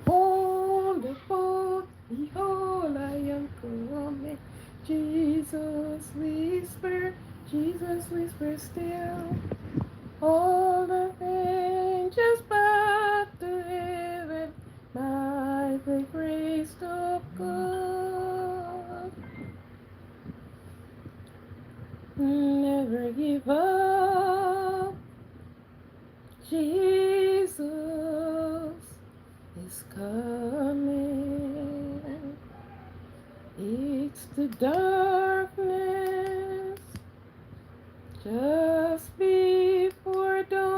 Hold the boat, behold, I am coming. Jesus whisper still. All the angels bow to heaven by the grace of God. Never give up. Jesus is coming. It's the darkness just before dawn.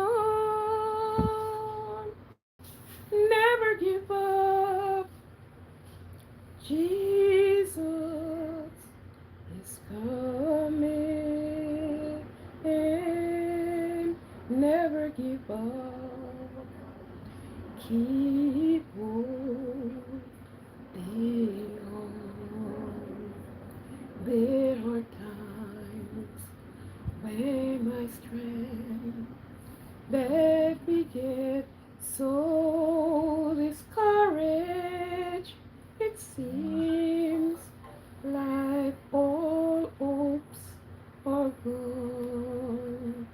Never give up. Jesus is coming. Never give up. Keep holding on. There are times when my strength that we get so discouraged. It seems like all hopes are gone,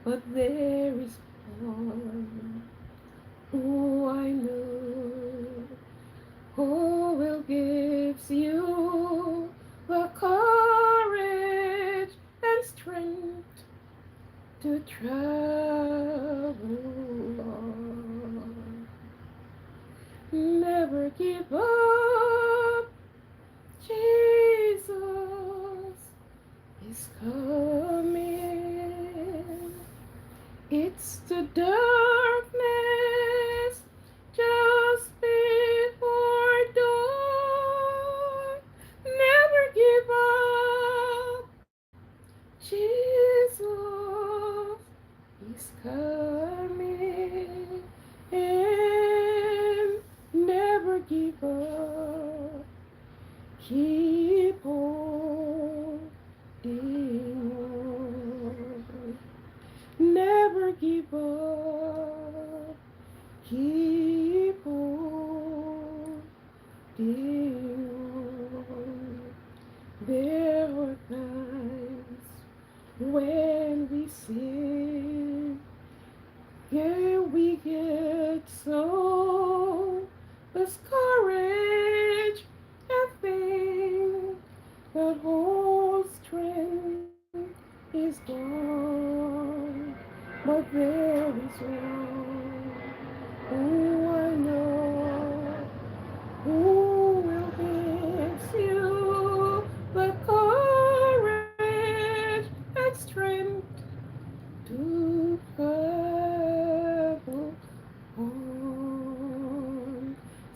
but there is one who I know who will give you the courage and strength to travel on. Never give up. Jesus is coming. It's the darkness just before dawn. Never give up. Jesus is coming. And never give up. Keep holding on. Never give up. Keep holding on. There are times when we sin, yeah, we get so discouraged.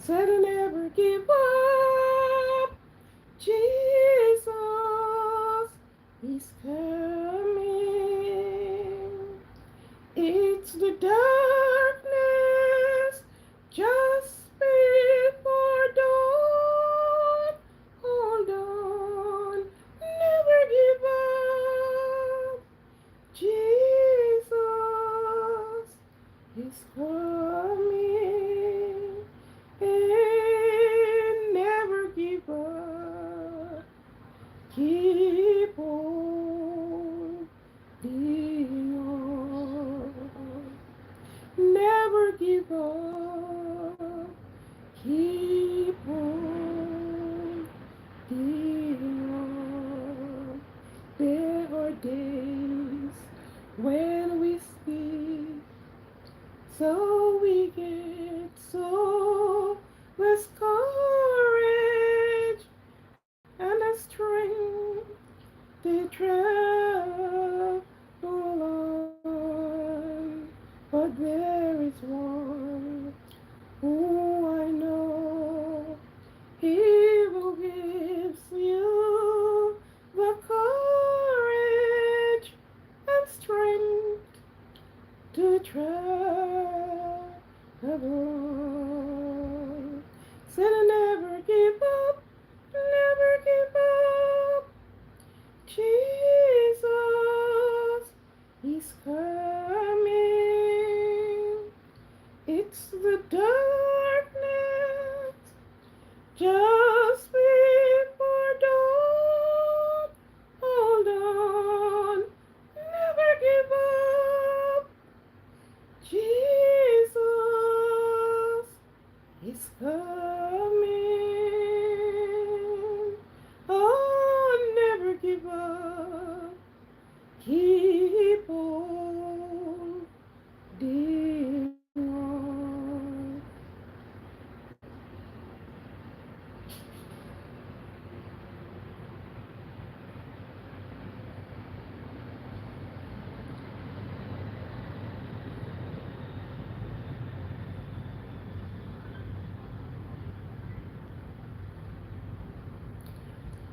Said never give up. Jesus is coming. It's the darkness just before dawn. Hold on, never give up. Jesus is coming, and never give up. Keep on being on. Never give up. Keep on being on. There are days when we speak, so we get so less courage and a strength to travel on. But there is one who I know, he will give you the courage and strength to travel on. Said never give up, never give up. Jesus is coming. It's the darkness just before dawn. Hold on, never give up. Jesus is coming. Oh, never give up. Keep on being on.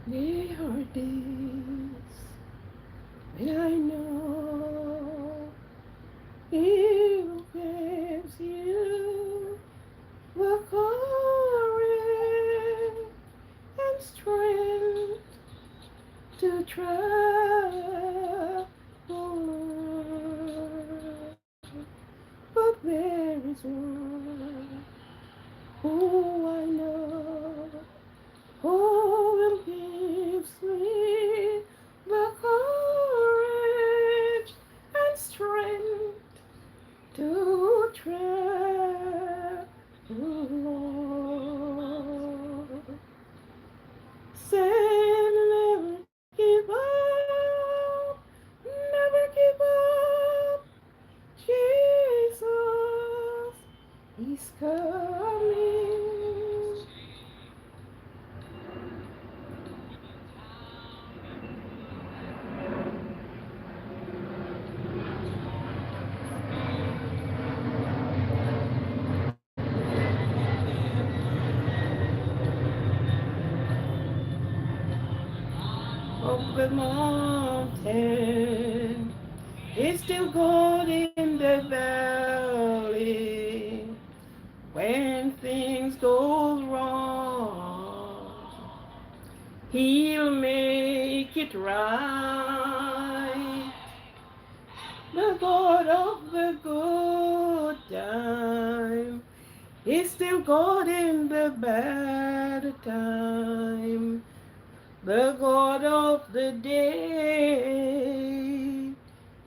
There are days when I know He gives you the courage and strength to travel on. But there is one who I know who gives me the courage and strength to travel on. Say never give up, never give up. Jesus is coming. Up the mountain, it's still God in the valley. When things go wrong, He'll make it right. The God of the good time is still God in the bad time. The God of the day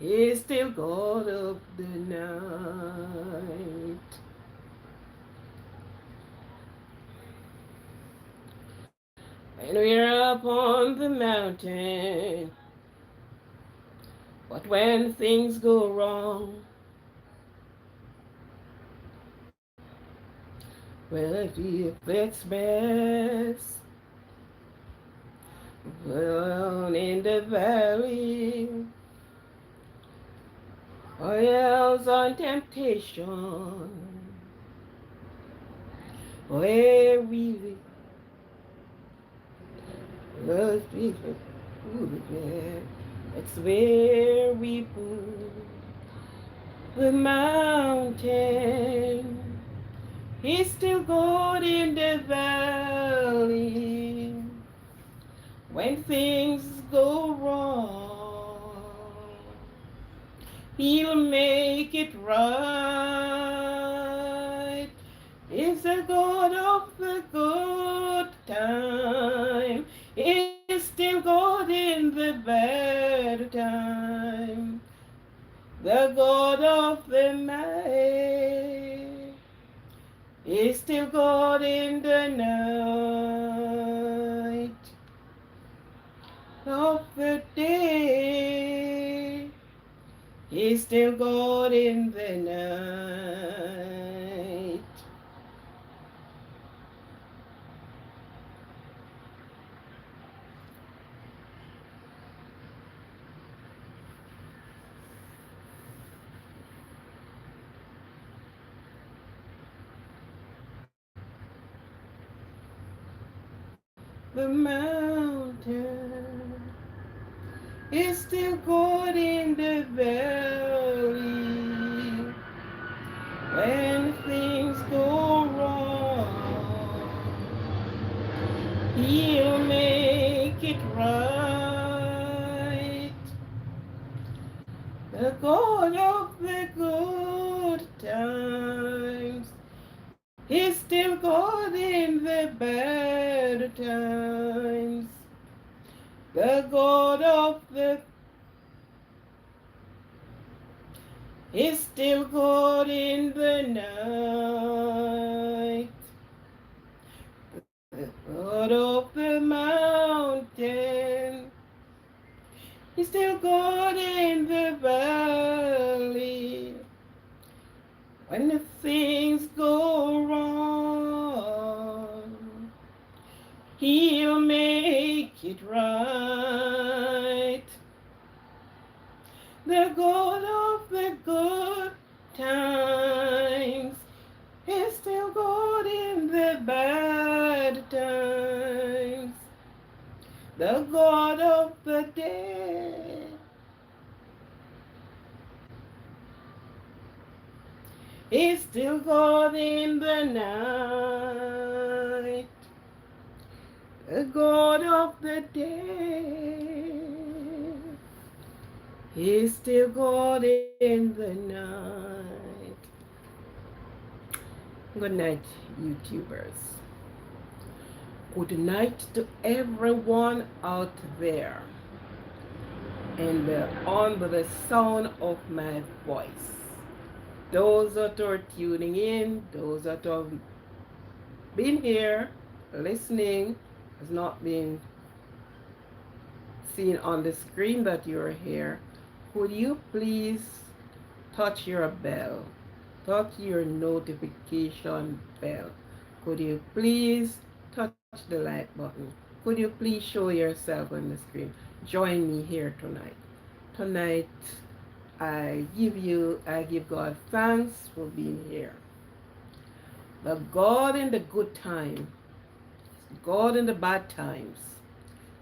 is still God of the night. And we're up on the mountain, but when things go wrong, well, if it's best, down in the valley, or else on temptation, where we was people. Ooh, yeah. It's where we put the mountain. He's still good in the valley when things go wrong. He'll make it right. He's the God of the good time. He's still God in the bad time. The God of the night. He's still God in the night of the day. He's still God in the night. The mountain is still God in the valley. When things go wrong, He'll make it right. The God of the good times is still God in the bad times. The God of the is still God in the night. The God of the mountain is still God in the valley. When the things go wrong, He'll make it right. The God of the good times is still God in the bad times. The God of the day is still God in the night. The God of the day is still God in the night. Good night, YouTubers. Good night to everyone out there and under the sound of my voice. Those that are tuning in, those that have been here listening, has not been seen on the screen that you're here, could you please touch your bell, touch your notification bell? Could you please touch the like button? Could you please show yourself on the screen? Join me here tonight. Tonight, I give God thanks for being here. The God in the good time, God in the bad times,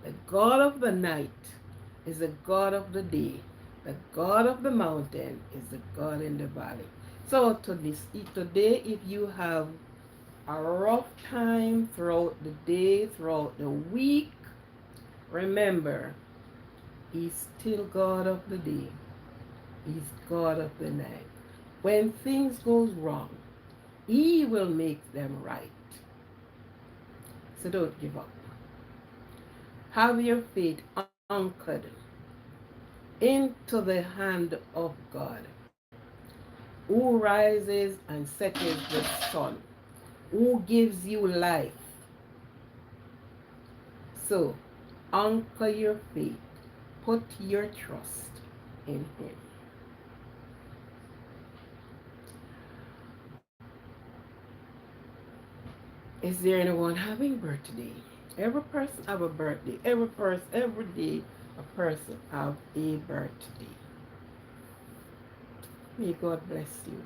the God of the night is the God of the day. The God of the mountain is the God in the valley. So today, if you have a rough time throughout the day, throughout the week, remember, He's still God of the day. He's God of the night. When things goes wrong, He will make them right. So don't give up. Have your faith anchored into the hand of God, who rises and settles the sun, who gives you life. So anchor your faith, put your trust in Him. Is there anyone having birthday? Every person have a birthday. Every day, a person have a birthday. May God bless you,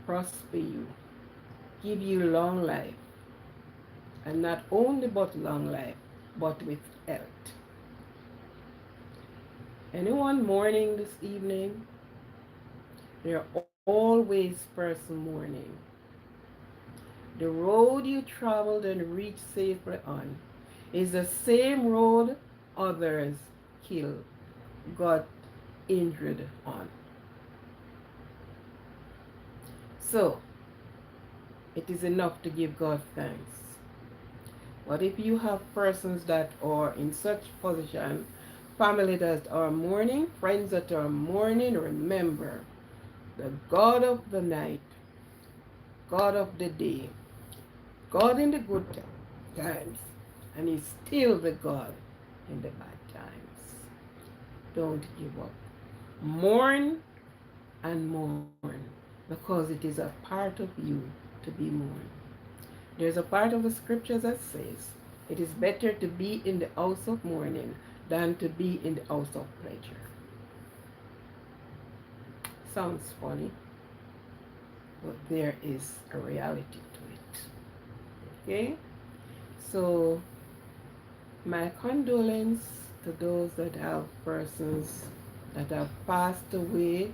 prosper you, give you long life, and not only but long life, but with health. Anyone mourning this evening? There are always person mourning. The road you traveled and reached safely on is the same road others killed, got injured on. So, it is enough to give God thanks. But if you have persons that are in such position, family that are mourning, friends that are mourning, remember the God of the night, God of the day, God in the good times, and He's still the God in the bad times. Don't give up. Mourn and mourn because it is a part of you to be mourned. There's a part of the scriptures that says, it is better to be in the house of mourning than to be in the house of pleasure. Sounds funny, but there is a reality to it. Okay? So, my condolence to those that have persons that have passed away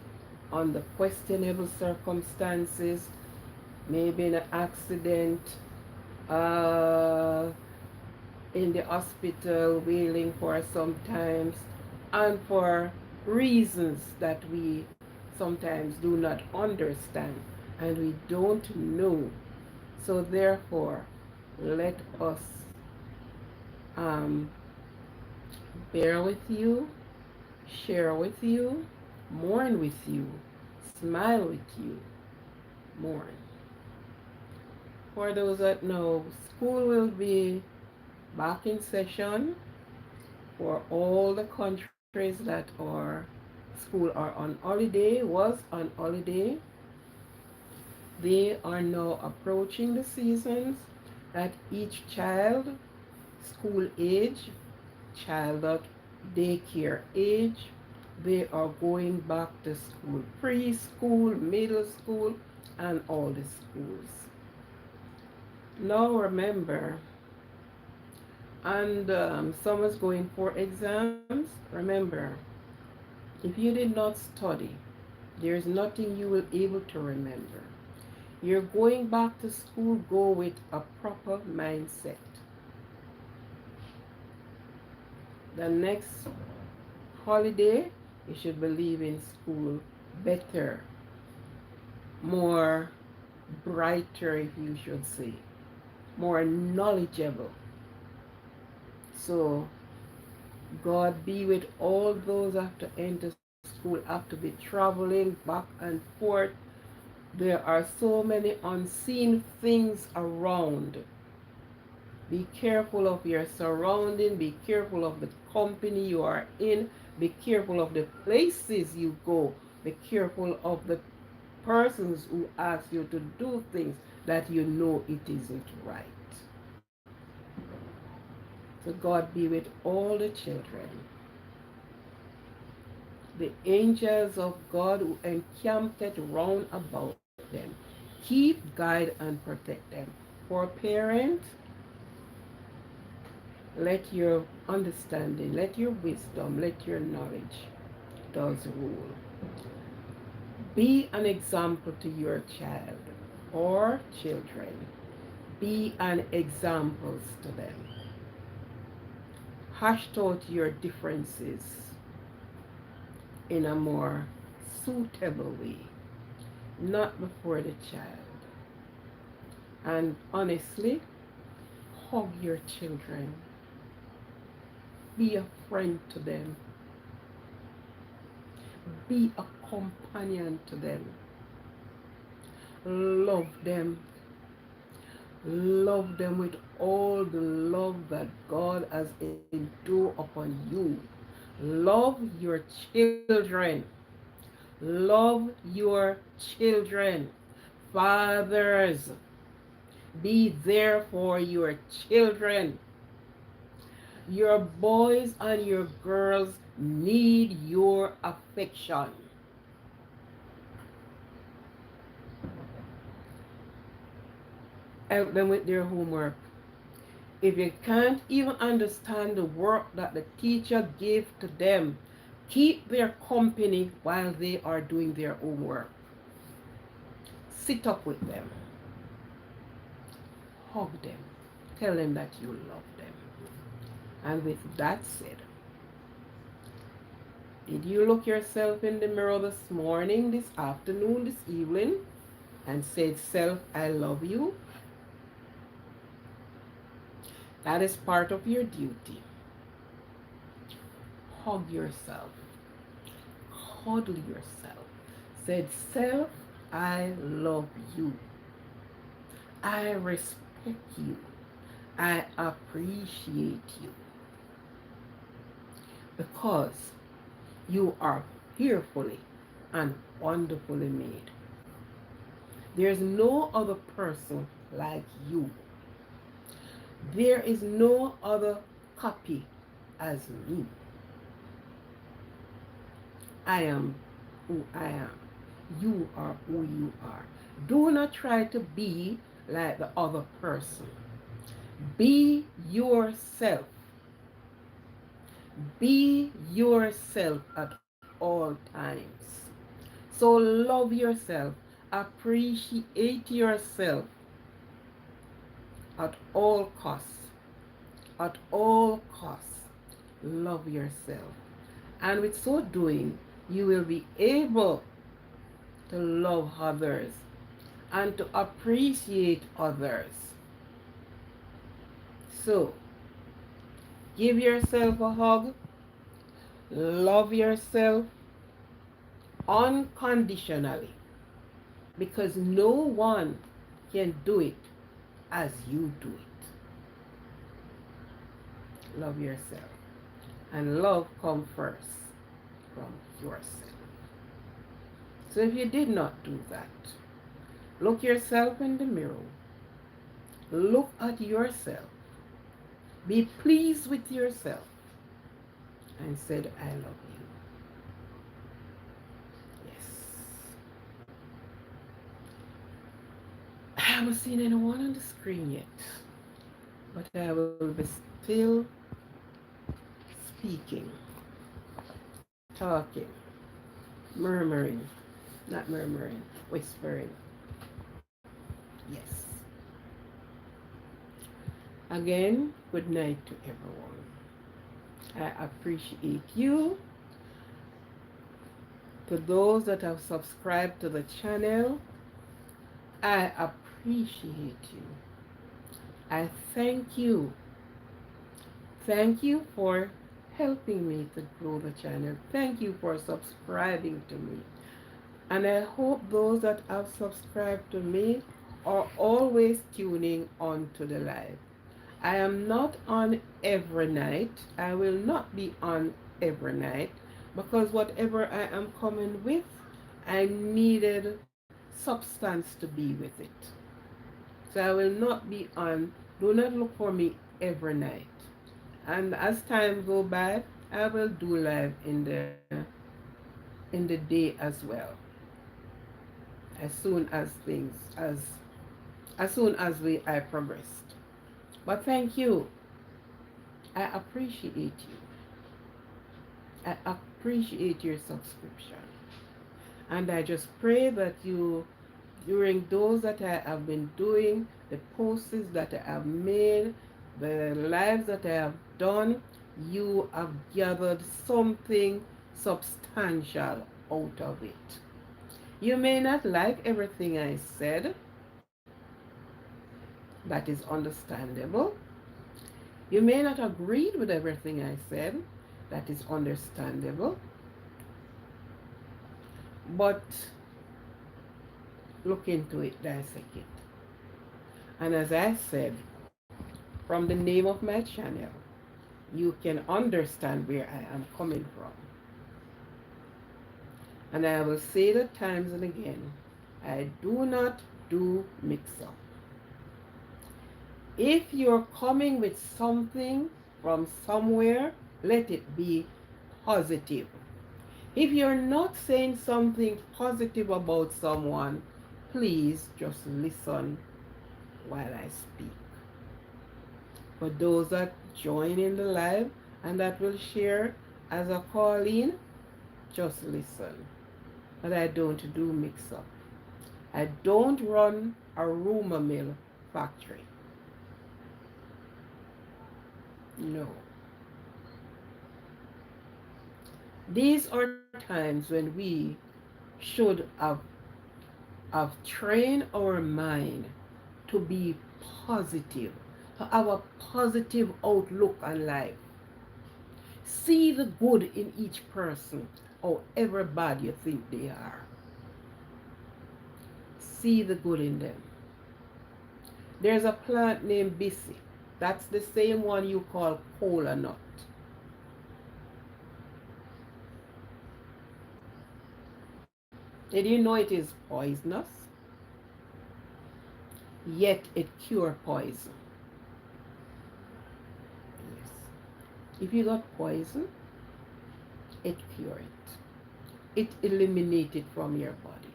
under questionable circumstances, maybe in an accident, uh, in the hospital wailing for sometimes, and for reasons that we sometimes do not understand and we don't know. So therefore, let us um, bear with you, share with you, mourn with you, smile with you, mourn. For those that know, school will be back in session for all the countries that are school are on holiday, was on holiday. They are now approaching the seasons that each child, school age, child at daycare age, they are going back to school, preschool, middle school, and all the schools. Now remember, and some is going for exams. Remember, if you did not study, there is nothing you will able to remember. You're going back to school, go with a proper mindset. The next holiday, you should believe in school better, more brighter, if you should say, more knowledgeable. So, God be with all those after enter school, after be traveling back and forth. There are so many unseen things around. Be careful of your surrounding. Be careful of the company you are in. Be careful of the places you go. Be careful of the persons who ask you to do things that you know it isn't right. So God be with all the children. The angels of God who encamped round about them. Keep, guide, and protect them. For parents, let your understanding, let your wisdom, let your knowledge does rule. Be an example to your child or children. Be an example to them. Hash out your differences in a more suitable way, not before the child. And honestly, hug your children. Be a friend to them. Be a companion to them. Love them. Love them with all the love that God has endured upon you. Love your children. Love your children. Fathers, be there for your children. Your boys and your girls need your affection. Help them with their homework. If you can't even understand the work that the teacher gave to them, keep their company while they are doing their homework. Sit up with them. Hug them. Tell them that you love them. And with that said, did you look yourself in the mirror this morning, this afternoon, this evening, and said, self, I love you? That is part of your duty. Hug yourself. Cuddle yourself. Said, self, I love you. I respect you. I appreciate you. Because you are fearfully and wonderfully made. There's no other person like you. There is no other copy as me. I am who I am. You are who you are. Do not try to be like the other person. Be yourself. Be yourself at all times. So love yourself. Appreciate yourself at all costs. At all costs. Love yourself. And with so doing, you will be able to love others and to appreciate others. So, give yourself a hug, love yourself unconditionally, because no one can do it as you do it. Love yourself. And love comes first from yourself. So if you did not do that, look yourself in the mirror. Look at yourself. Be pleased with yourself. And said, I love you. Yes. I haven't seen anyone on the screen yet. But I will be still speaking, talking, murmuring, not murmuring, whispering. Yes. Again, good night to everyone. I appreciate you. To those that have subscribed to the channel, I appreciate you. I thank you. Thank you for helping me to grow the channel. Thank you for subscribing to me. And I hope those that have subscribed to me are always tuning on to the live. I am not on every night. I will not be on every night because whatever I am coming with, I needed substance to be with it. So I will not be on. Do not look for me every night. And as time go by, I will do live in the day as well. As soon as things as soon as I progressed. But thank you. I appreciate you. I appreciate your subscription. And I just pray that you, during those that I have been doing, the posts that I have made, the lives that I have done, you have gathered something substantial out of it. You may not like everything I said. That is understandable. You may not agree with everything I said. That is understandable. But look into it, dissect it. And as I said, from the name of my channel, you can understand where I am coming from. And I will say it times and again, I do not do mix-up. If you're coming with something from somewhere, let it be positive. If you're not saying something positive about someone, please just listen while I speak. For those that join in the live and that will share as a call in, just listen. But I don't do mix up. I don't run a rumor mill factory. No. These are times when we should have trained our mind to be positive, to have a positive outlook on life. See the good in each person, however bad you think they are. See the good in them. There's a plant named Bissy. That's the same one you call cola nut. Did you know it is poisonous? Yet it cures poison. Yes. If you got poison, it cures it. It eliminates it from your body.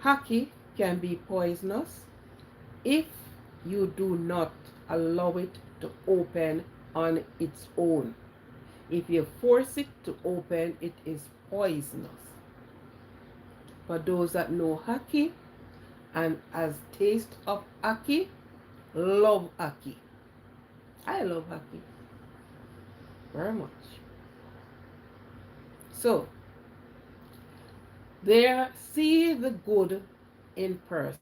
Hockey can be poisonous if you do not allow it to open on its own. If you force it to open, it is poisonous. For those that know hockey and as taste of hockey, love hockey. I love hockey very much. So, there, see the good in person.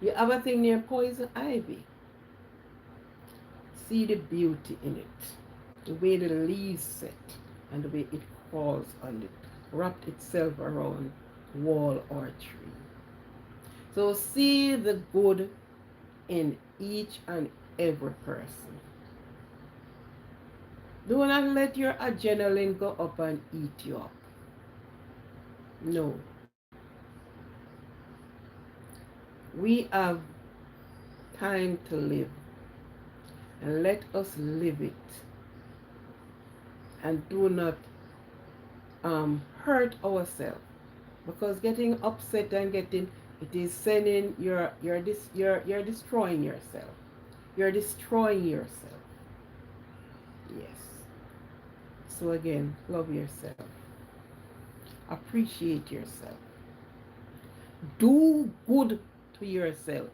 You have a thing near poison ivy. See the beauty in it. The way the leaves set and the way it falls on it, wrapped itself around wall or tree. So see the good in each and every person. Do not let your adrenaline go up and eat you up. No. We have time to live, and let us live it. And do not hurt ourselves, because getting upset and getting it is sending you're destroying yourself. You're destroying yourself. Yes. So again, love yourself. Appreciate yourself. Do good to yourself.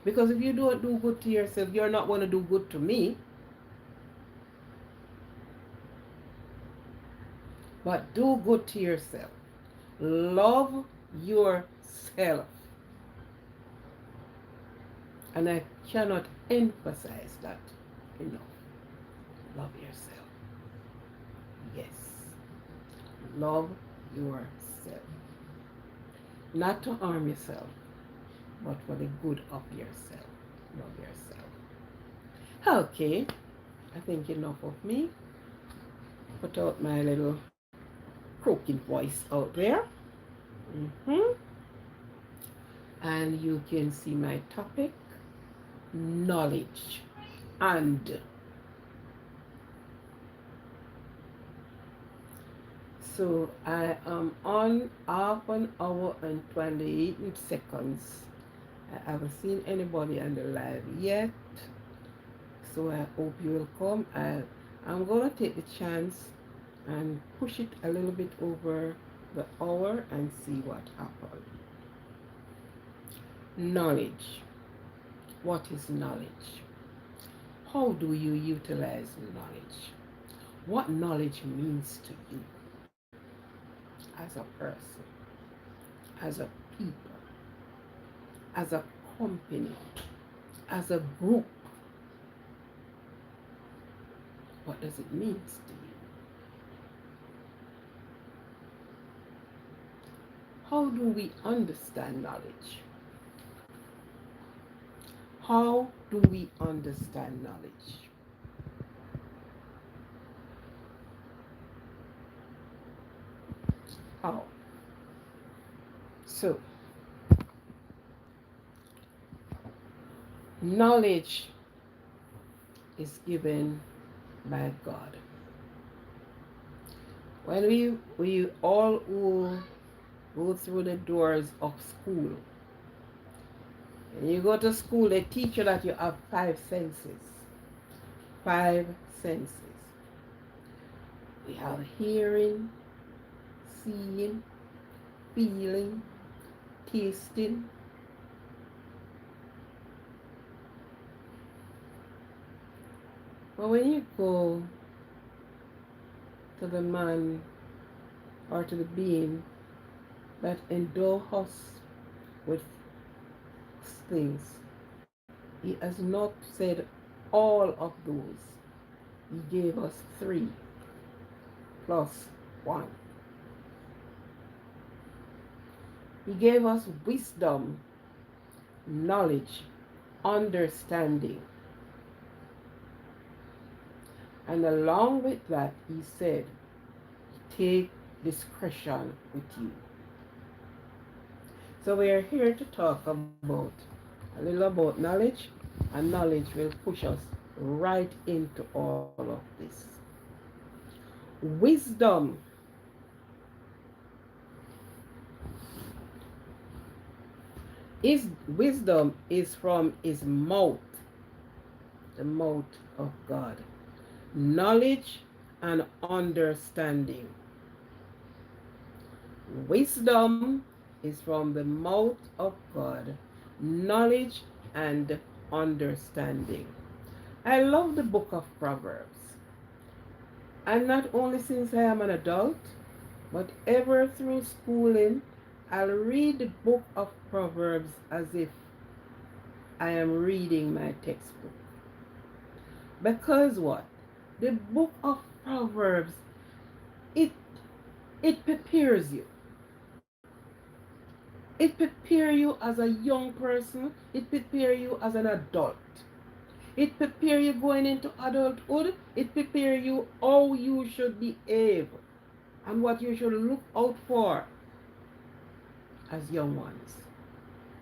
Because if you don't do good to yourself, you're not going to do good to me. But do good to yourself. Love yourself. And I cannot emphasize that enough. Love yourself. Yes. Love yourself. Not to harm yourself, but for the good of yourself. Love yourself. Okay. I think enough of me. Put out my little croaking voice out there. Mm-hmm. And you can see my topic, knowledge. And so I am on half an hour and 28 seconds. I haven't seen anybody on the live yet. So I hope you will come. I'm going to take the chance and push it a little bit over the hour and see what happens. Knowledge. What is knowledge? How do you utilize knowledge? What knowledge means to you as a person, as a people, as a company, as a group? What does it mean to you? How do we understand knowledge? How do we understand knowledge? How? So, knowledge is given by God. When we all who go through the doors of school. When you go to school, they teach you that you have five senses. Five senses. We have hearing, seeing, feeling, tasting. But when you go to the man or to the being that endow us with things, he has not said all of those. He gave us three plus one. He gave us wisdom, knowledge, understanding. And along with that, he said, take discretion with you. So we are here to talk about a little about knowledge, and knowledge will push us right into all of this. Wisdom is from his mouth, the mouth of God. Knowledge and understanding. Wisdom is from the mouth of God. Knowledge and understanding. I love the book of Proverbs. And not only since I am an adult, but ever through schooling, I'll read the book of Proverbs as if I am reading my textbook. Because what? The book of Proverbs, it it prepares you. It prepares you as a young person. It prepares you as an adult. It prepares you going into adulthood. It prepares you how you should behave and what you should look out for as young ones.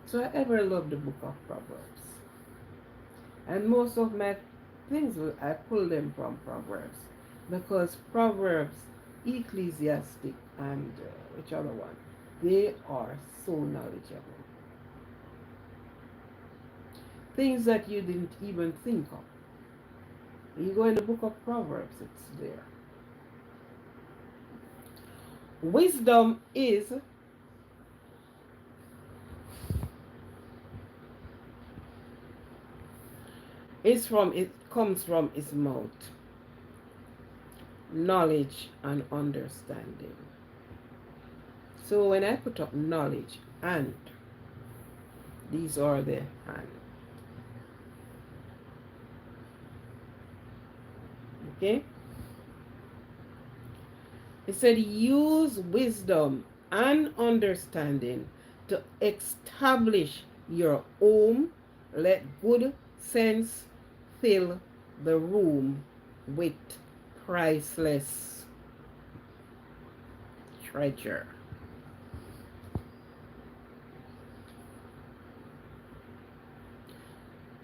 So I ever love the book of Proverbs. And most of my things, I pull them from Proverbs. Because Proverbs, Ecclesiastic, and which other one? They are so knowledgeable. Things that you didn't even think of. You go in the book of Proverbs, it's there. Wisdom is from it comes from his mouth. Knowledge and understanding. So when I put up knowledge and these are the and. Okay? It said use wisdom and understanding to establish your home. Let good sense fill the room with priceless treasure.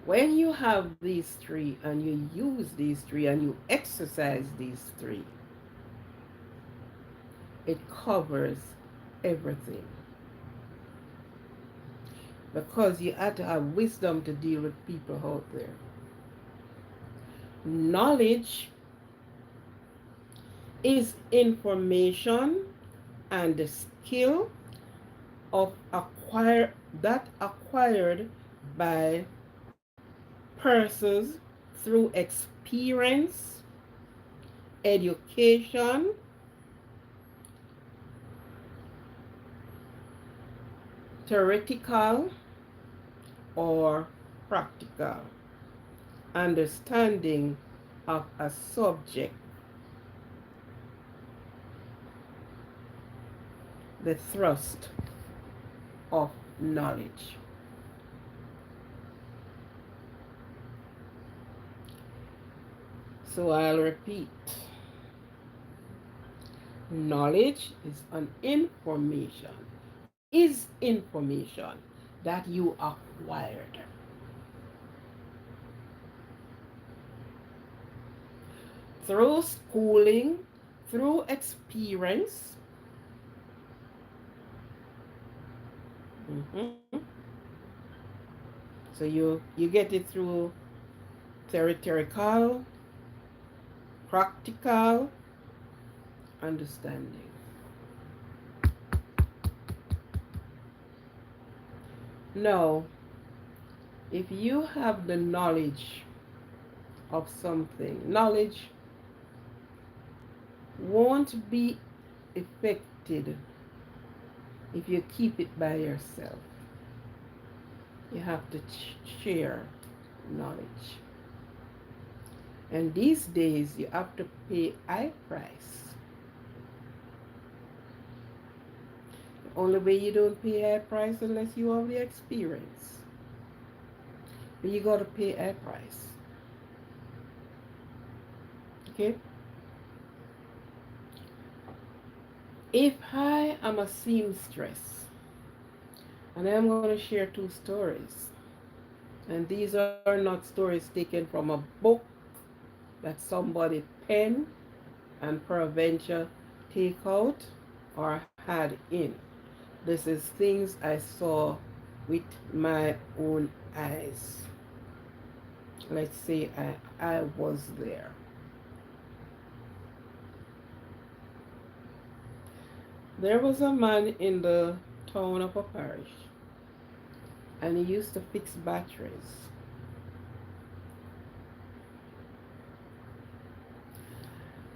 When you have these three and you use these three and you exercise these three, it covers everything. Because you have to have wisdom to deal with people out there. Knowledge is information and the skill of acquired by persons through experience, education, theoretical or practical understanding of a subject. The thrust of knowledge. So I'll repeat. Knowledge is an information that you acquired. Through schooling, through experience, Hmm. So you get it through theoretical, practical understanding. Now, if you have the knowledge of something, knowledge won't be affected if you keep it by yourself. You have to share knowledge. And these days, you have to pay high price. The only way you don't pay high price unless you have the experience. But you got to pay high price. Okay? If I am a seamstress, and I'm going to share two stories, and these are not stories taken from a book that somebody penned and peradventure take out or had in. This is things I saw with my own eyes. Let's say I was there. There was a man in the town of a parish, and he used to fix batteries.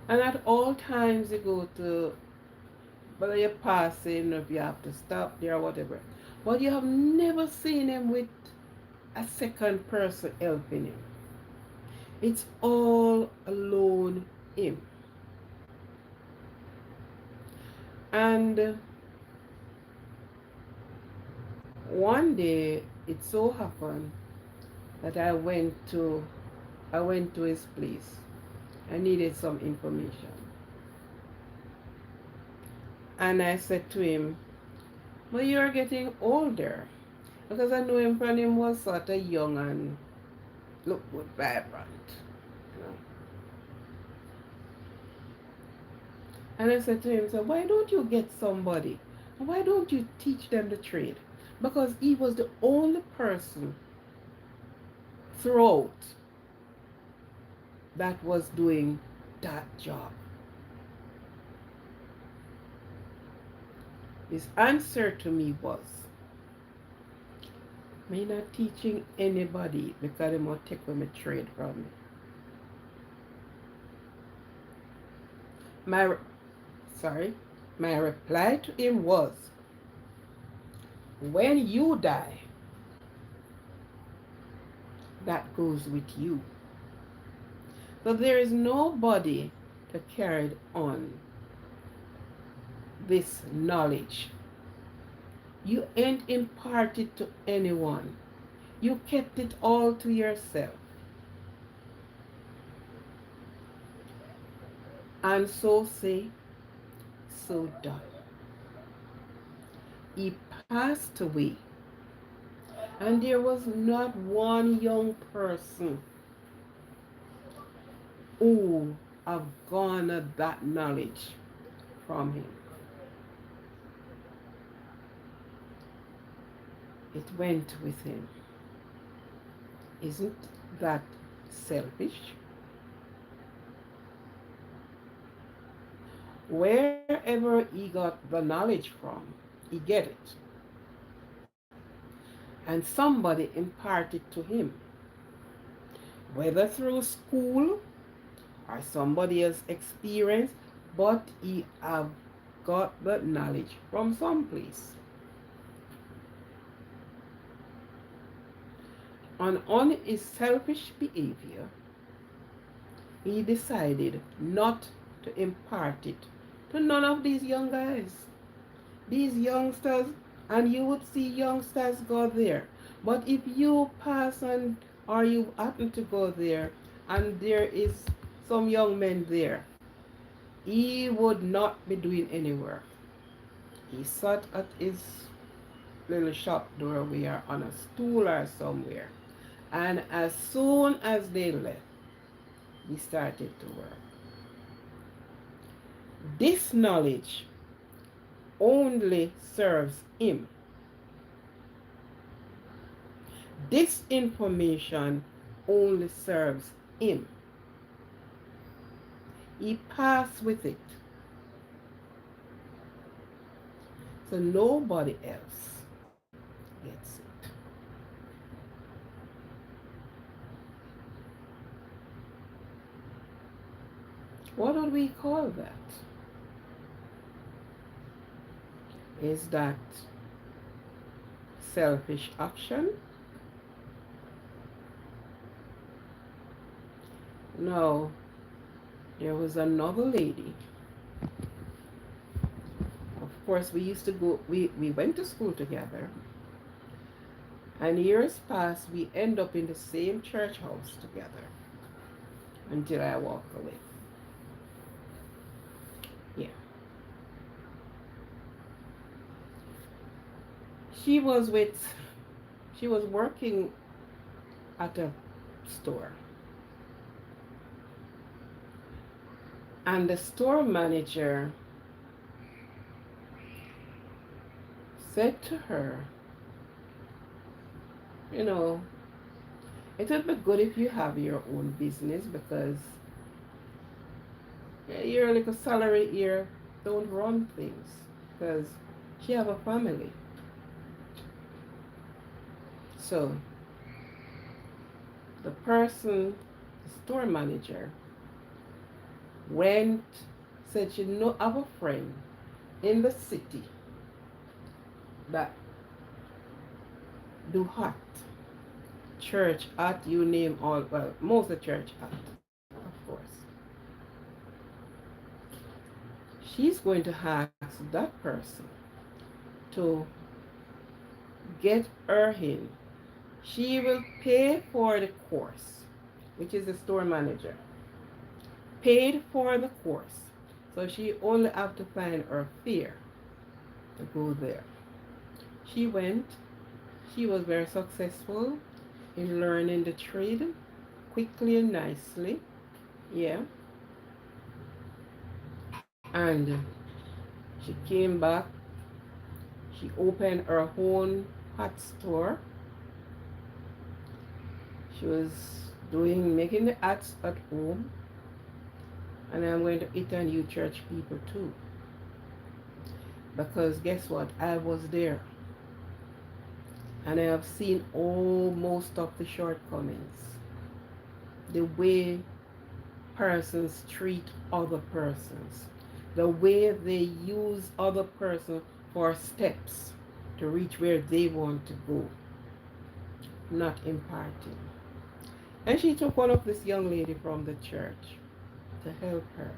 And at all times you go to, whether you're passing, if you have to stop there or whatever, but you have never seen him with a second person helping him. It's all alone him. And one day it so happened that I went to his place. I needed some information. And I said to him, "But you're getting older." Because I knew him when he was sort of young and look good, vibrant. You know. And I said to him, "So why don't you get somebody? Why don't you teach them the trade?" Because he was the only person throughout that was doing that job. His answer to me was, "Me not teaching anybody because they might take away my trade from me." My sorry, my reply to him was, "When you die, that goes with you. So there is nobody to carry on this knowledge. You ain't imparted to anyone. You kept it all to yourself." And so say, so done. He passed away, and there was not one young person who have garnered that knowledge from him. It went with him. Isn't that selfish? Wherever he got the knowledge from, he get it. And somebody imparted to him, whether through school or somebody else experience, but he have got the knowledge from someplace. And on his selfish behavior, he decided not to impart it to none of these young guys. These youngsters, and you would see youngsters go there. But if you pass and or you happen to go there and there is some young men there, he would not be doing any work. He sat at his little shop doorway or on a stool or somewhere. And as soon as they left, he started to work. This knowledge only serves him. This information only serves him. He passed with it. So nobody else gets it. What would we call that? Is that selfish action? No, there was another lady. Of course, we used to go, we went to school together. And years passed, we end up in the same church house together until I walk away. Yeah. She was with, she was working at a store. And the store manager said to her, you know, it would be good if you have your own business because your little salary here don't run things because she have a family. So the person, the store manager, went, said she know of a friend in the city that do hot church at, you name all, well, most of the church at, of course. She's going to ask that person to get her in. She will pay for the course, which is the store manager. Paid for the course. So she only have to find her fare to go there. She went. She was very successful in learning the trade quickly and nicely. Yeah. And she came back. She opened her own hot store. She was making the hats at home. And I'm going to interview church people too. Because guess what? I was there. And I have seen all most of the shortcomings. The way persons treat other persons. The way they use other persons for steps to reach where they want to go. Not imparting. And she took one of this young lady from the church to help her.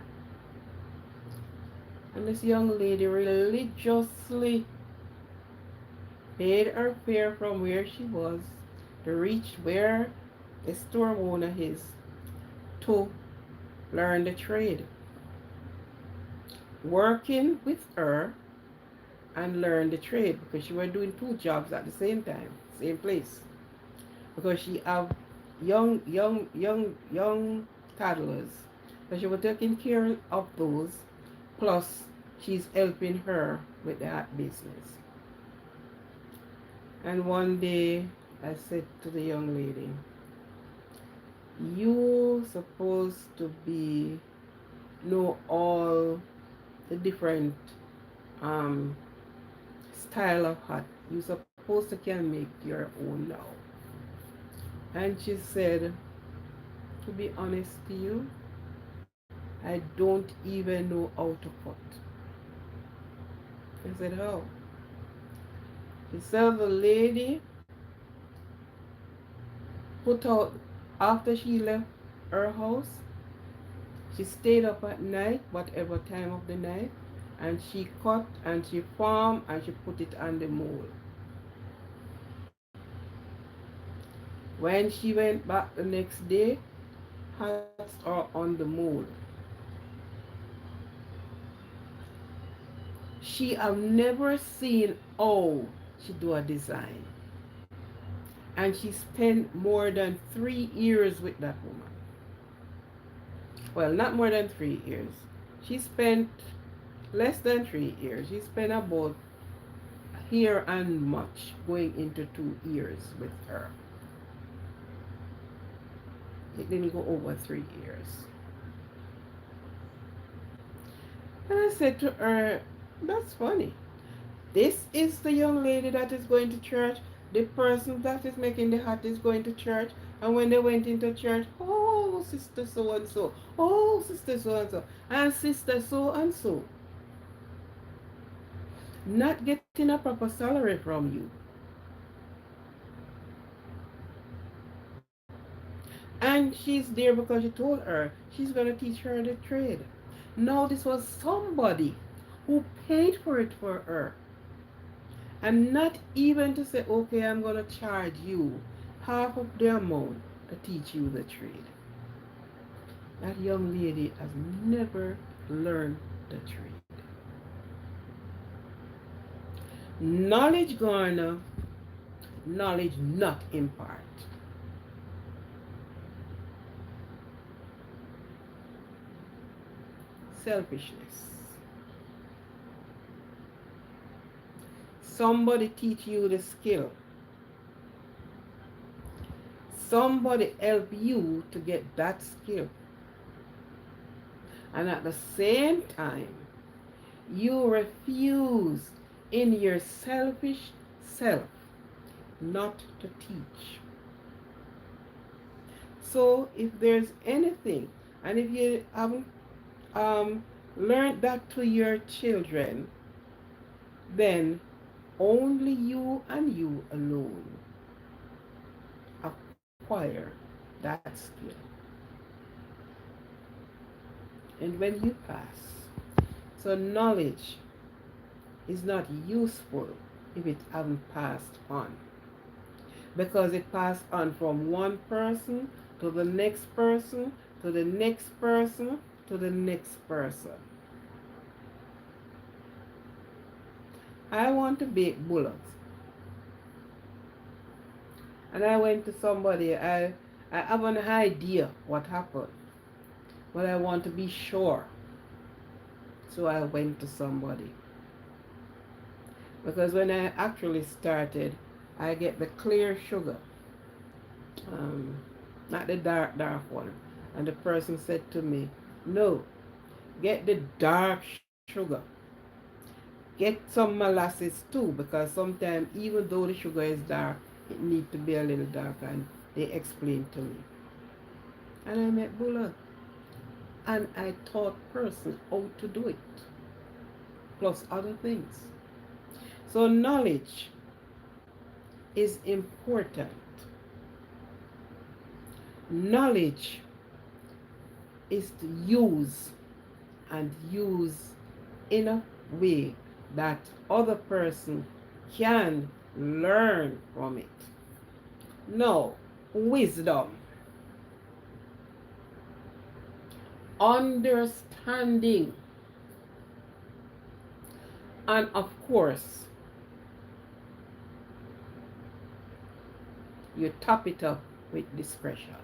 And this young lady religiously paid her fare from where she was to reach where the store owner is to learn the trade. Working with her and learn the trade because she was doing two jobs at the same time, same place. Because she have young toddlers. So she was taking care of those, plus she's helping her with that business. And one day I said to the young lady, you supposed to be know all the different um, style of hat. You supposed to can make your own now. And she said, to be honest to you, I don't even know how to cut. I said, how? She said the lady put out, after she left her house, she stayed up at night, whatever time of the night, and she cut and she formed and she put it on the mold. When she went back the next day, hats are on the mold. She have never seen how she do a design. And she spent more than 3 years with that woman. Well, not more than 3 years. She spent less than 3 years. She spent about a year and much going into 2 years with her. It didn't go over 3 years. And I said to her, that's funny. This is the young lady that is going to church. The person that is making the hat is going to church. And when they went into church, oh, sister so and so. Oh, sister so and so. And sister so and so. Not getting a proper salary from you. And she's there because you told her she's going to teach her the trade. No, this was somebody who paid for it for her. And not even to say, okay, I'm going to charge you half of the amount to teach you the trade. That young lady has never learned the trade. Knowledge garner, knowledge not impart. Selfishness. Somebody teach you the skill. Somebody help you to get that skill. And at the same time, you refuse in your selfish self not to teach. So if there's anything, and if you haven't learned that to your children, then only you and you alone acquire that skill. And when you pass, so knowledge is not useful if it haven't passed on. Because it passed on from one person to the next person, to the next person, to the next person. I want to bake bullocks. And I went to somebody, I have an idea what happened, but I want to be sure. So I went to somebody. Because when I actually started, I get the clear sugar, um, not the dark one. And the person said to me, no, get the dark sugar. Get some molasses too, because sometimes even though the sugar is dark, it needs to be a little dark, and they explained to me. And I met Bulla, and I taught person how to do it, plus other things. So knowledge is important. Knowledge is to use and use in a way that other person can learn from it. No, wisdom, understanding, and of course, you top it up with discretion.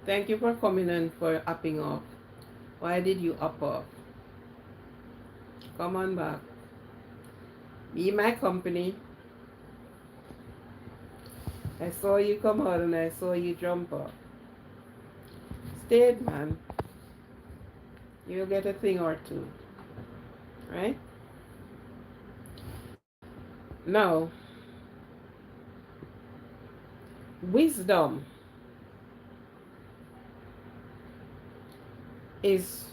Thank you for coming and for upping off. Why did you up off? Come on back. Be my company. I saw you come out and I saw you jump up. Stay, man. You'll get a thing or two. Right? Now, wisdom is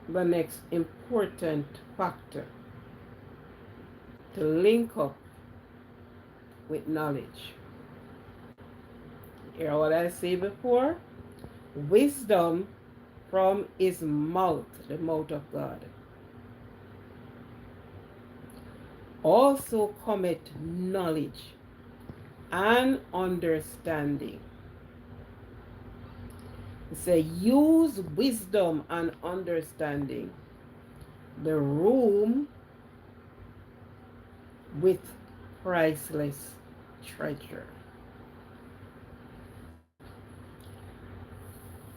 the next important factor to link up with knowledge. You hear what I said before? Wisdom from his mouth, the mouth of God. Also cometh knowledge and understanding. It says, use wisdom and understanding. The room with priceless treasure.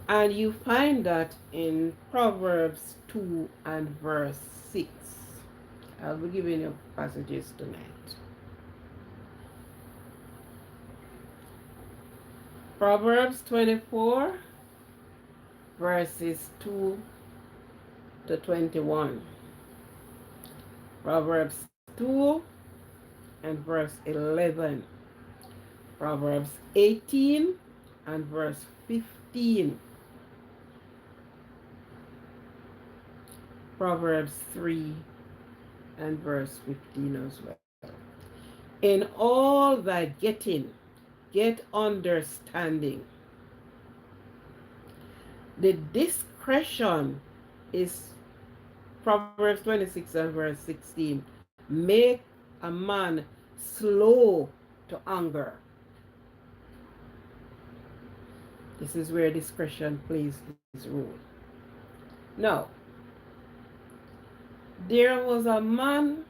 And you find that in Proverbs 2 and verse 6. I'll be giving you passages tonight. Proverbs 24, verses 2 to 21. Proverbs 2 and verse 11. Proverbs 18 and verse 15. Proverbs 3 and verse 15 as well. In all thy getting, get understanding. The discretion is Proverbs 26 and verse 16. Make a man slow to anger. This is where discretion plays its role. Now, there was a man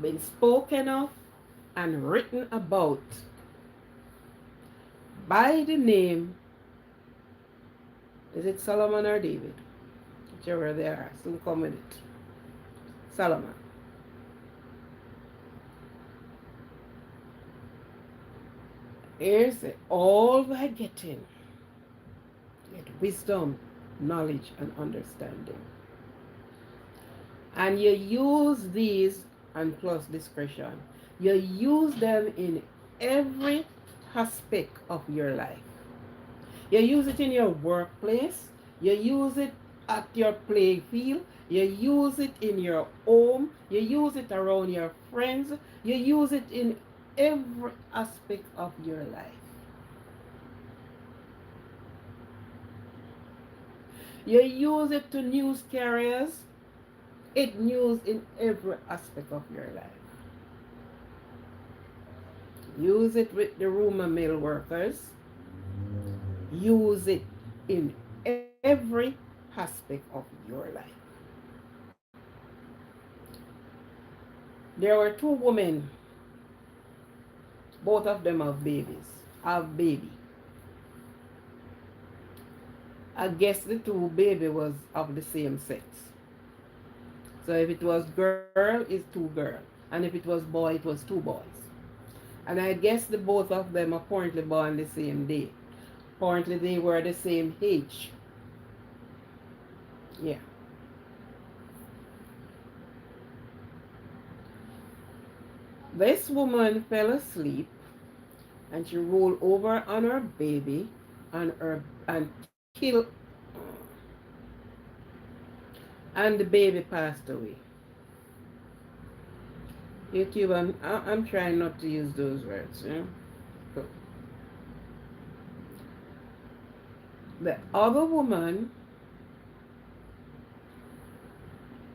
been spoken of and written about by the name, is it Solomon or David? Whichever they are, soon come with it. Solomon. Here's all thy getting. Get wisdom, knowledge, and understanding. And you use these, and plus discretion, you use them in every aspect of your life. You use it in your workplace, you use it at your play field, you use it in your home, you use it around your friends, you use it in every aspect of your life. You use it to news carriers, it news in every aspect of your life. Use it with the rumor mill workers, use it in every aspect of your life. There were two women, both of them have baby. I guess the two baby was of the same sex. So if it was girl, it's two girls. And if it was boy, it was two boys. And I guess the both of them apparently born the same day. Apparently they were the same age. Yeah. This woman fell asleep and she rolled over on her baby and killed, and the baby passed away. YouTube, I'm trying not to use those words. Yeah? So, the other woman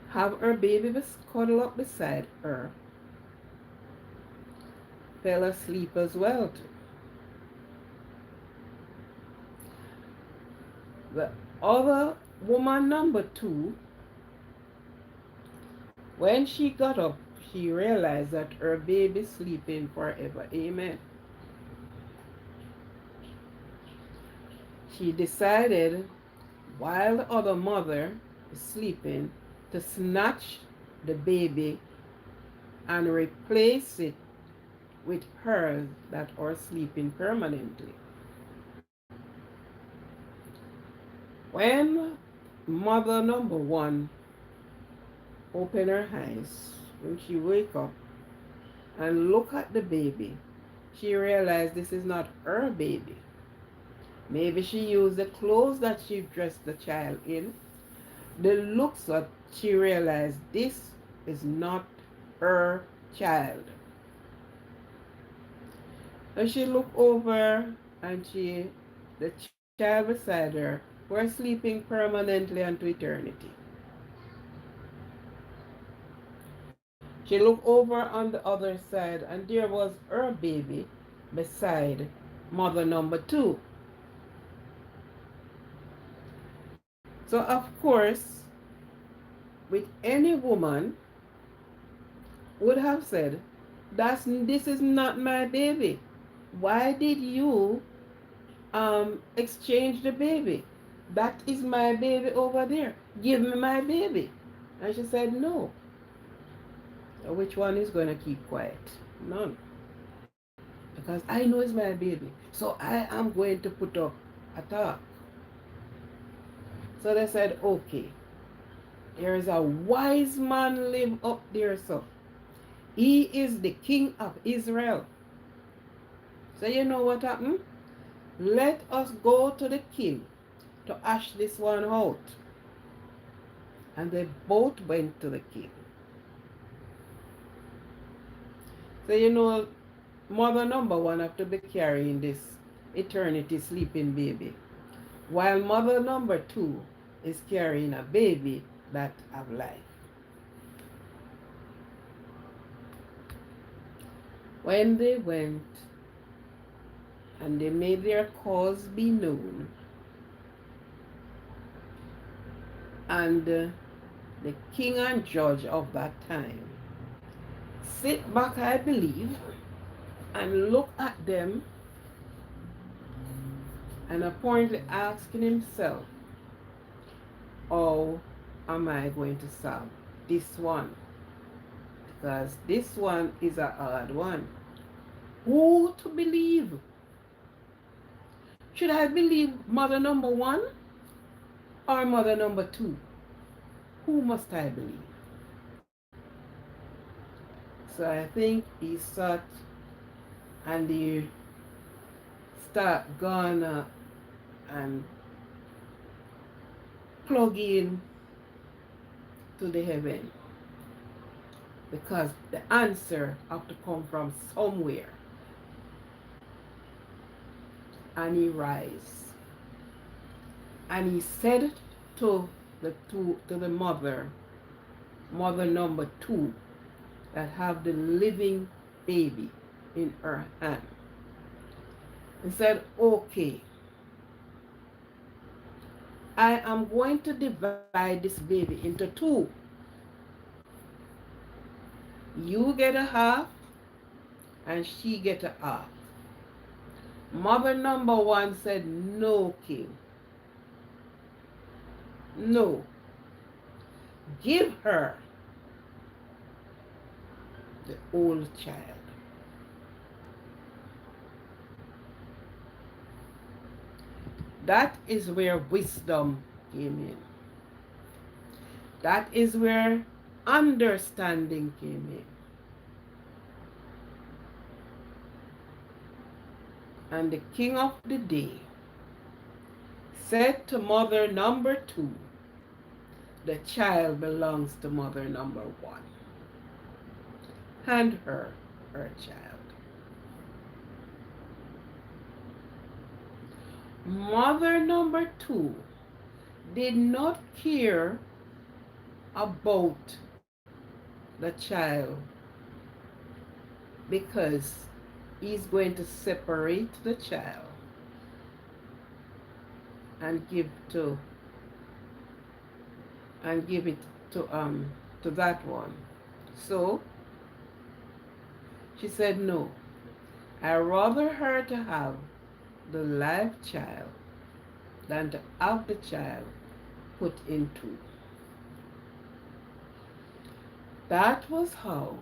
have her baby cuddled up beside her, fell asleep as well too. The other woman, number 2, when she got up, she realized that her baby sleeping forever. Amen. She decided, while the other mother is sleeping, to snatch the baby and replace it with hers that are sleeping permanently. When mother number 1 opened her eyes, when she wake up and look at the baby, she realized this is not her baby. Maybe she used the clothes that she dressed the child in. The looks that she realized this is not her child. And she looked over and the child beside her were sleeping permanently unto eternity. She looked over on the other side and there was her baby beside mother number 2. So of course, with any woman would have said, this is not my baby. Why did you exchange the baby? That is my baby over there. Give me my baby. And she said, no. So which one is going to keep quiet? None. because I know it's my baby. So I am going to put up a talk. So they said, okay, there is a wise man live up there, so he is the king of Israel. So you know what happened? Let us go to the king to ash this one out. And they both went to the king. So you know, mother number one have to be carrying this eternity sleeping baby, while mother number two is carrying a baby that have life. When they went and they made their cause be known, and the king and judge of that time sit back, I believe, and look at them and apparently asking himself, how am I going to solve this one? Because this one is a hard one. Who to believe? Should I believe mother number one or mother number two? Who must I believe? So I think he sat and he start gonna and plug in to the heaven, because the answer have to come from somewhere. And he rise and he said to the mother number two, that have the living baby in her hand, and said, okay, I am going to divide this baby into two. You get a half and she get a half. Mother number one said, no, king. No. Give her the old child. That is where wisdom came in. That is where understanding came in. And the king of the day said to mother number two, the child belongs to mother number one. Hand her her child. Mother number two did not care about the child because he's going to separate the child and give it to that one. So she said, no, I rather her to have the live child than to have the child put into. That was how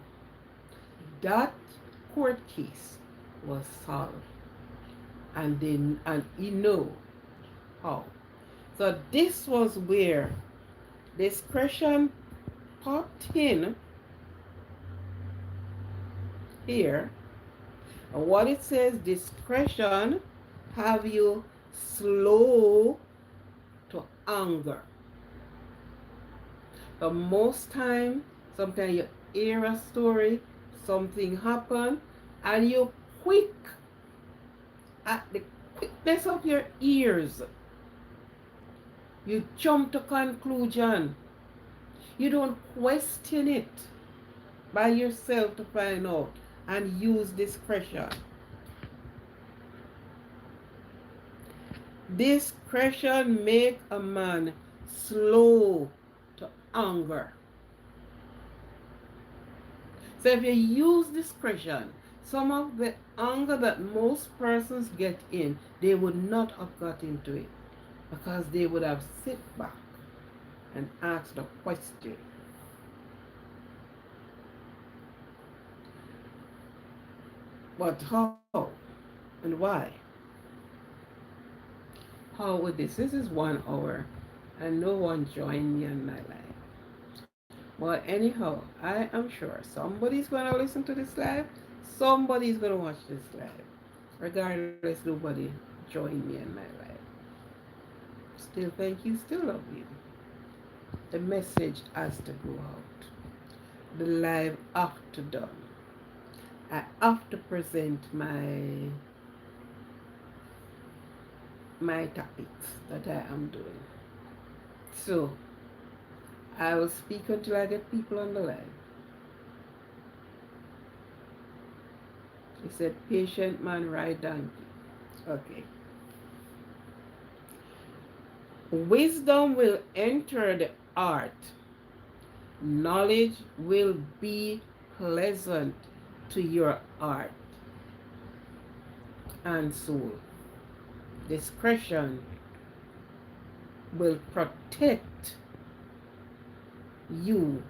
that court case was solved. And you know how. So this was where discretion popped in here. And what it says, discretion have you slow to anger. The most time, sometimes you hear a story, something happen, and you quick at the quickness of your ears. You jump to conclusion. You don't question it by yourself to find out and use discretion. Discretion make a man slow to anger. So if you use discretion, some of the anger that most persons get in, they would not have got into it because they would have sit back and asked a question. But how? And why? How would this? This is 1 hour and no one joined me on my live. Well, anyhow, I am sure somebody's going to listen to this live. Somebody's going to watch this live. Regardless, nobody joined me on my live. Still thank you, still love you. The message has to go out. The live after done. I have to present my topics that I am doing. So I will speak until I get people on the line. He said, patient man ride donkey. Okay. Wisdom will enter the heart. Knowledge will be pleasant to your heart and soul. Discretion will protect you,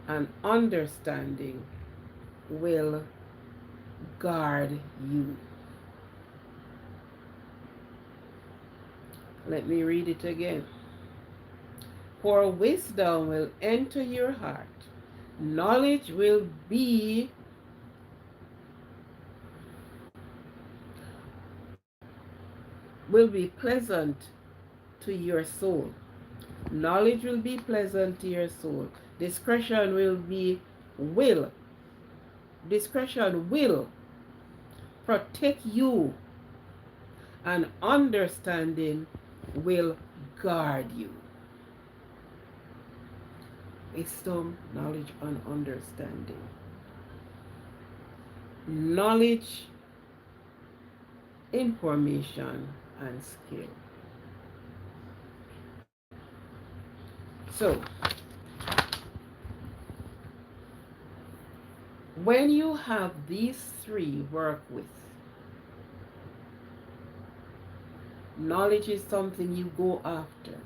and understanding will guard you. Let me read it again. For wisdom will enter your heart. Knowledge will be pleasant to your soul. Knowledge will be pleasant to your soul. Discretion will. Discretion will protect you, and understanding will guard you. Wisdom, knowledge, and understanding. Knowledge, information, and skill. So, when you have these three work with, knowledge is something you go after.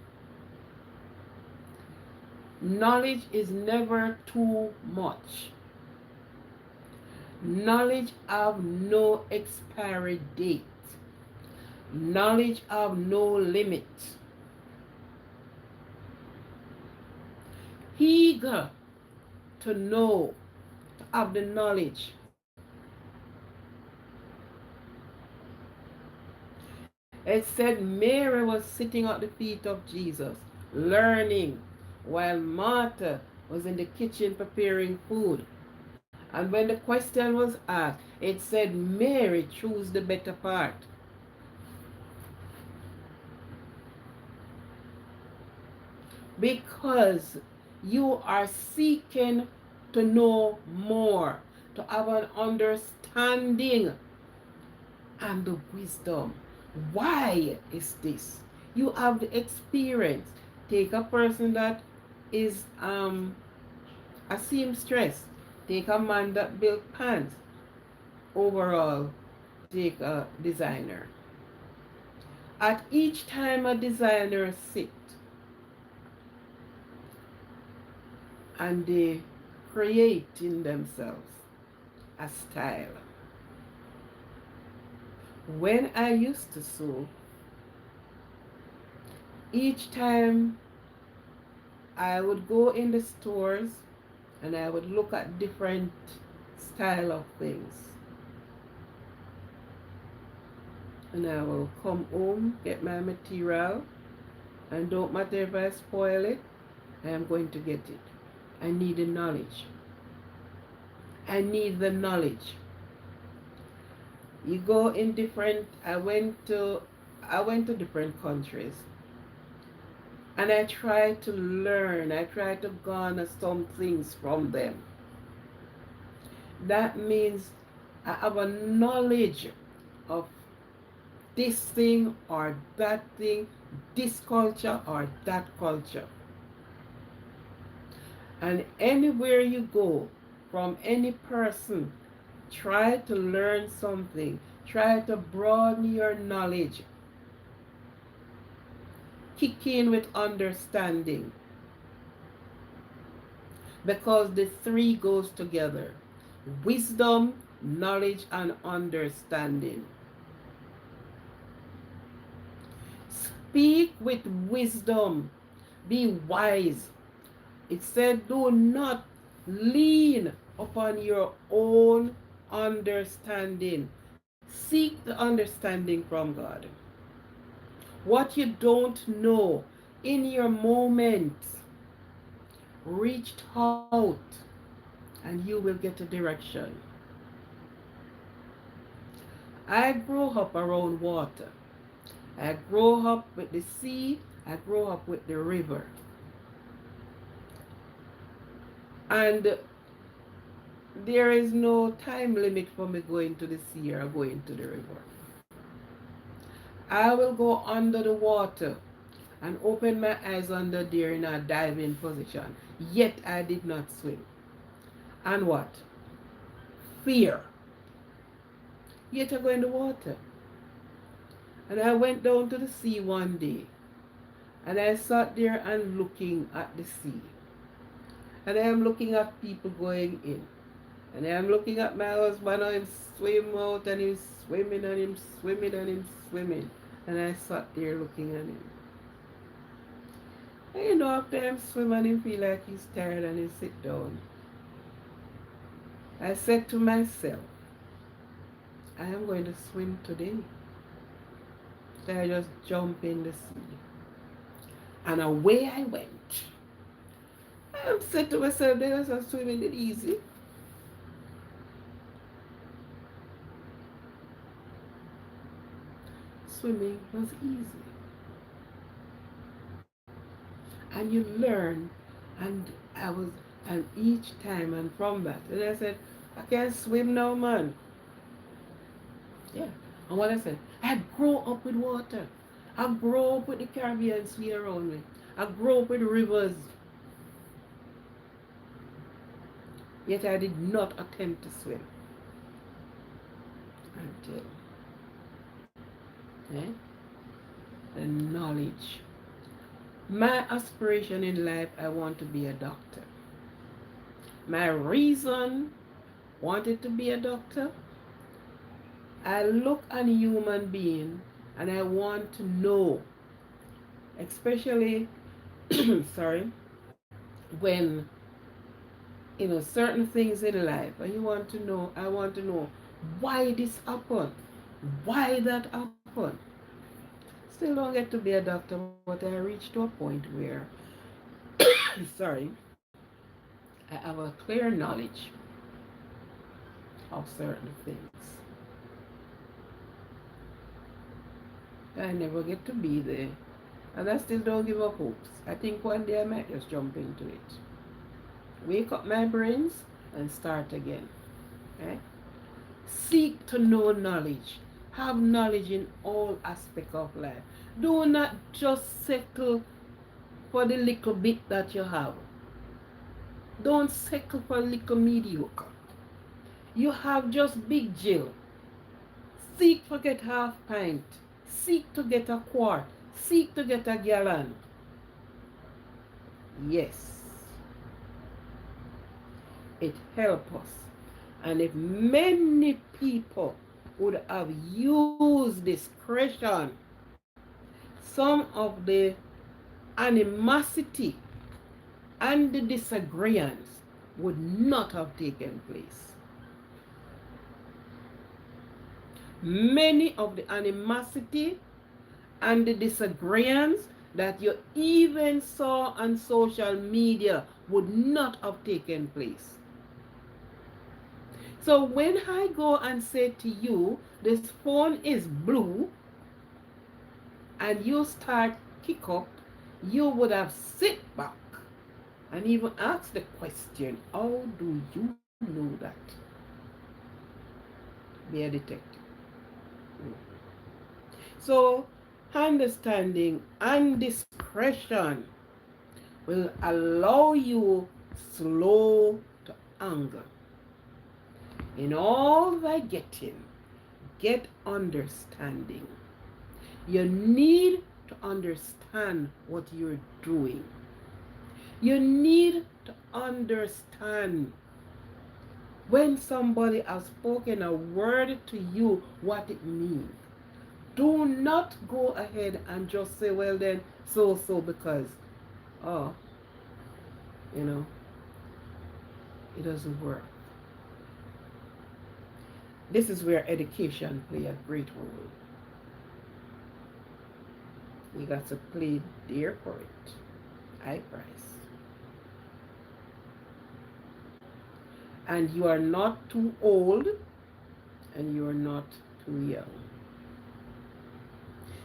Knowledge is never too much. Knowledge have no expiry date. Knowledge have no limit. Eager to know, to have the knowledge. It said Mary was sitting at the feet of Jesus, learning, while Martha was in the kitchen preparing food. And when the question was asked, it said Mary chose the better part. Because you are seeking to know more, to have an understanding and the wisdom. Why is this? You have the experience. Take a person that is a seamstress. Take a man that built pants. Overall, take a designer. At each time a designer sit and they create in themselves a style. When I used to sew, each time I would go in the stores and I would look at different style of things. And I will come home, get my material, and don't matter if I spoil it, I am going to get it. I need the knowledge. I need the knowledge. You go in different, I went to different countries. And I try to learn, I try to garner some things from them. That means I have a knowledge of this thing or that thing, this culture or that culture. And anywhere you go, from any person, try to learn something. Try to broaden your knowledge. Kick in with understanding. Because the three goes together. Wisdom knowledge and understanding. Speak with wisdom. Be wise. It said, do not lean upon your own understanding. Seek the understanding from God. What you don't know in your moment, reach out and you will get a direction. I grew up around water. I grew up with the sea. I grew up with the river. And there is no time limit for me going to the sea or going to the river. I will go under the water and open my eyes under there in a diving position. Yet I did not swim. And what? Fear. Yet I go in the water. And I went down to the sea one day. And I sat there and looking at the sea. And I am looking at people going in. And I am looking at my husband and him swim out and him swimming and him swimming and him swimming. And I sat there looking at him. And you know, after him swim and him feel like he's tired and he sit down. I said to myself, I am going to swim today. So I just jump in the sea. And away I went. I said to myself, there's a swimming it easy. Swimming was easy. And you learn, and I was, and each time, and from that, and I said, I can't swim now, man. Yeah. And what I said, I grew up with water. I grew up with the Caribbean Sea around me. I grew up with rivers. Yet I did not attempt to swim until the knowledge. My aspiration in life, I want to be a doctor. My reason wanted to be a doctor, I look at a human being and I want to know, especially, sorry, when, certain things in life, and you want to know, I want to know why this happened, why that happened. Still don't get to be a doctor, but I reached to a point where, sorry, I have a clear knowledge of certain things. I never get to be there. And I still don't give up hopes. I think one day I might just jump into it. Wake up my brains and start again. Right? Seek to know knowledge. Have knowledge in all aspects of life. Do not just settle for the little bit that you have. Don't settle for little mediocre. You have just big Jill. Seek to get half pint. Seek to get a quart. Seek to get a gallon. Yes. It helps us. And if many people would have used discretion, some of the animosity and the disagreements would not have taken place. Many of the animosity and the disagreements that you even saw on social media would not have taken place. So when I go and say to you, this phone is blue, and you start kick up, you would have sit back and even ask the question, how do you know that? Be a detective. So understanding and discretion will allow you slow to anger. In all thy getting, get understanding. You need to understand what you're doing. You need to understand When somebody has spoken a word to you, what it means. Do not go ahead and just say, well then, so, because, oh, you know, it doesn't work. This is where education play a great role. You got to pay dear for it. High price. And you are not too old and you are not too young.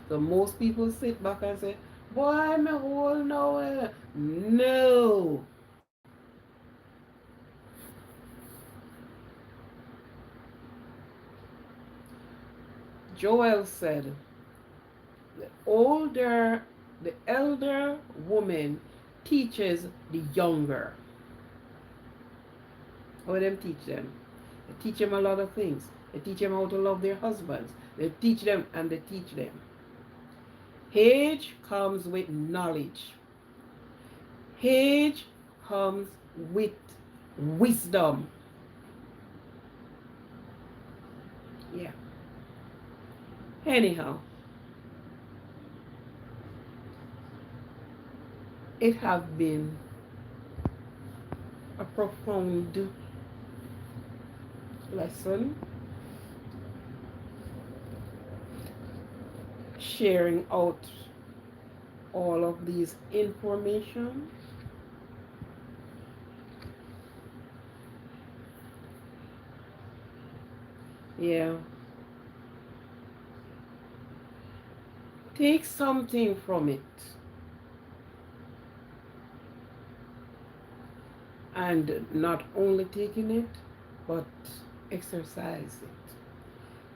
So most people sit back and say, boy, I'm old now. No. Joel said, the older, the elder woman teaches the younger. How do them teach them? They teach them a lot of things. They teach them how to love their husbands. They teach them and they teach them. Age comes with knowledge. Age comes with wisdom. Yeah. Anyhow, it have been a profound lesson, sharing out all of these information. Yeah. Take something from it and not only taking it, but exercise it.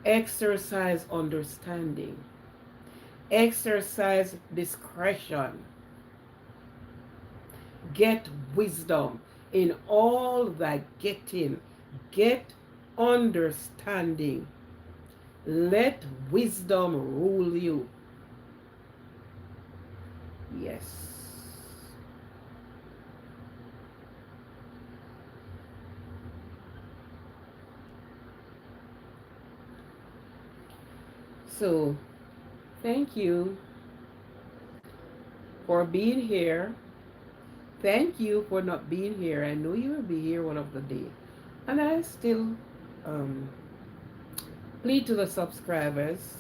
Exercise understanding. Exercise discretion. Get wisdom in all thy getting. Get understanding. Let wisdom rule you. Yes. So, thank you for being here. Thank you for not being here. I know you will be here one of the day. And I still um, plead to the subscribers.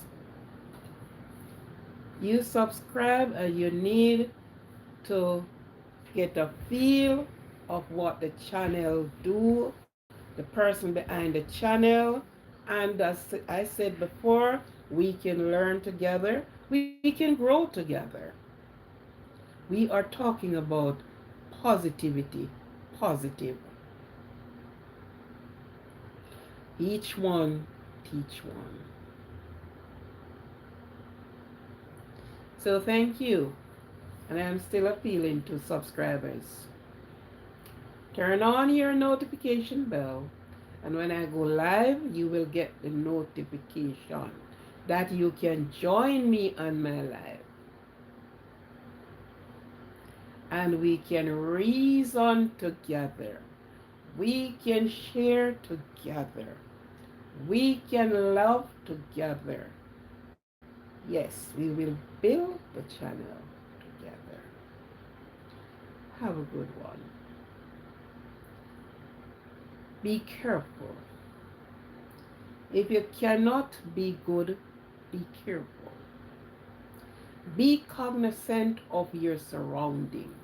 You subscribe and you need to get a feel of what the channel do, the person behind the channel. And as I said before, we can learn together. We can grow together. We are talking about positivity, positive. Each one teach one. So thank you. And I'm still appealing to subscribers. Turn on your notification bell. And when I go live, you will get the notification that you can join me on my live. And we can reason together. We can share together. We can love together. Yes, we will build the channel together. Have a good one. Be careful. If you cannot be good, be careful. Be cognizant of your surrounding.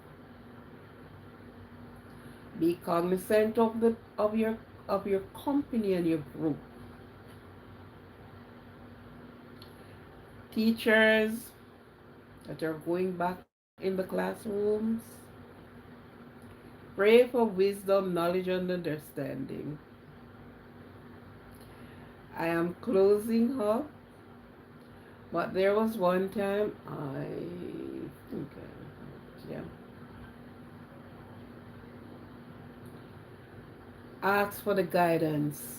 Be cognizant of your company and your group. Teachers that are going back in the classrooms, pray for wisdom, knowledge, and understanding. I am closing up, but there was one time I think, yeah, ask for the guidance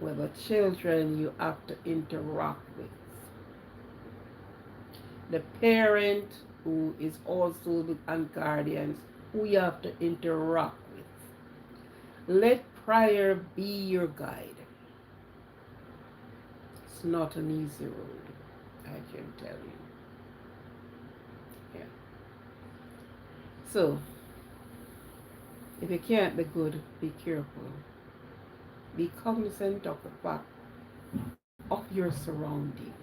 with the children you have to interact with. The parent who is also the and guardians who you have to interact with. Let prayer be your guide. It's not an easy road, I can tell you. Yeah. So, if you can't be good, be careful. Be cognizant of the fact of your surrounding.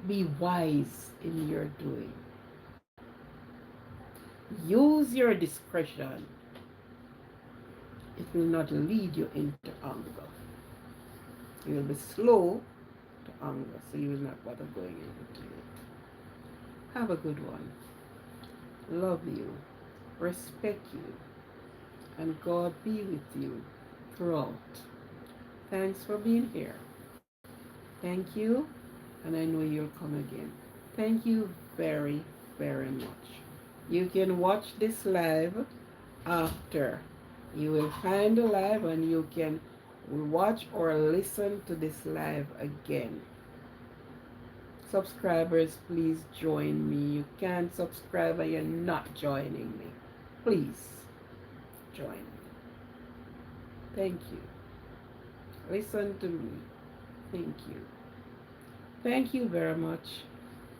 Be wise in your doing. Use your discretion. It will not lead you into anger. You will be slow to anger, so you will not bother going into it. Have a good one. Love you. Respect you. And God be with you throughout. Thanks for being here. Thank you. And I know you'll come again. Thank you very, very much. You can watch this live after. You will find the live and you can watch or listen to this live again. Subscribers, please join me. You can't subscribe and you're not joining me. Please join me. Thank you. Listen to me. Thank you. Thank you very much.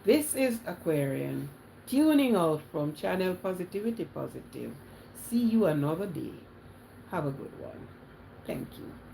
This is Aquarian, tuning out from Channel Positivity Positive. See you another day. Have a good one. Thank you.